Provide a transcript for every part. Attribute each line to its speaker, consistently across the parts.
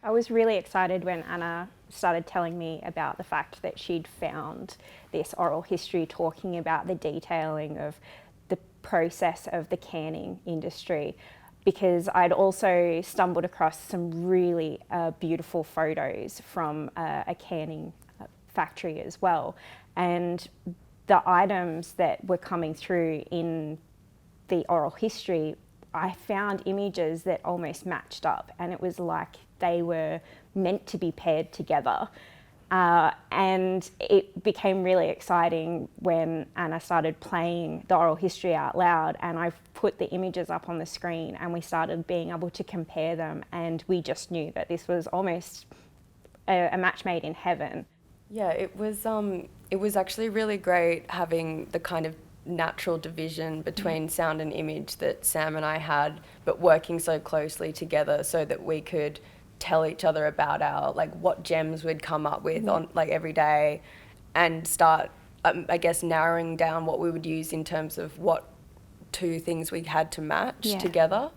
Speaker 1: I was really excited when Anna started telling me about the fact that she'd found this oral history talking about the detailing of the process of the canning industry, because I'd also stumbled across some really beautiful photos from a canning factory as well. And the items that were coming through in the oral history, I found images that almost matched up, and it was like they were meant to be paired together. And it became really exciting when Anna started playing the oral history out loud, and I put the images up on the screen and we started being able to compare them, and we just knew that this was almost a match made in heaven.
Speaker 2: Yeah, it was actually really great having the kind of natural division between sound and image that Sam and I had, but working so closely together so that we could tell each other about our, like, what gems we'd come up with on, like, every day, and start, I guess, narrowing down what we would use in terms of what two things we had to match together.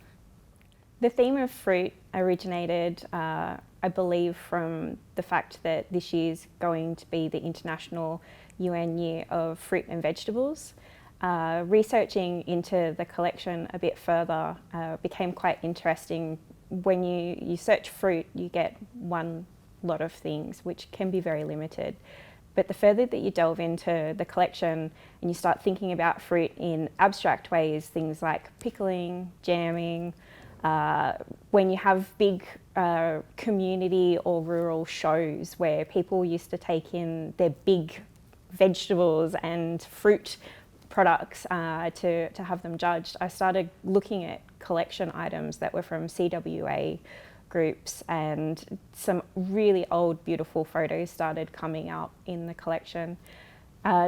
Speaker 1: The theme of fruit originated, I believe, from the fact that this year's going to be the International UN Year of Fruit and Vegetables. Researching into the collection a bit further became quite interesting. When you search fruit, you get one lot of things, which can be very limited. But the further that you delve into the collection and you start thinking about fruit in abstract ways, things like pickling, jamming, when you have big community or rural shows where people used to take in their big vegetables and fruit products to have them judged, I started looking at collection items that were from CWA groups, and some really old, beautiful photos started coming out in the collection.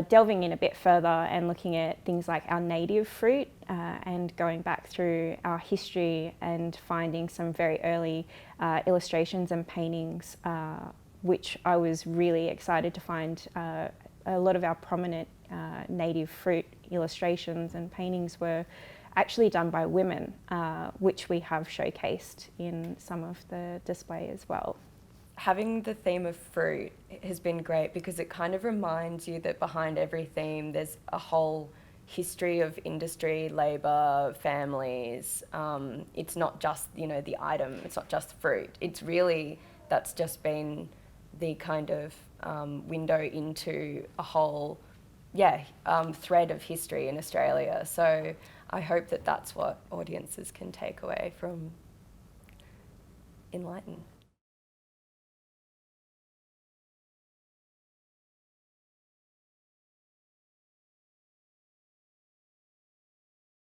Speaker 1: Delving in a bit further and looking at things like our native fruit and going back through our history and finding some very early illustrations and paintings, which I was really excited to find. A lot of our prominent native fruit illustrations and paintings were actually done by women, which we have showcased in some of the display as well.
Speaker 2: Having the theme of fruit has been great because it kind of reminds you that behind every theme there's a whole history of industry, labour, families. It's not just, the item, it's not just fruit. It's really, that's just been the kind of window into a whole thread of history in Australia. So I hope that that's what audiences can take away from Enlighten.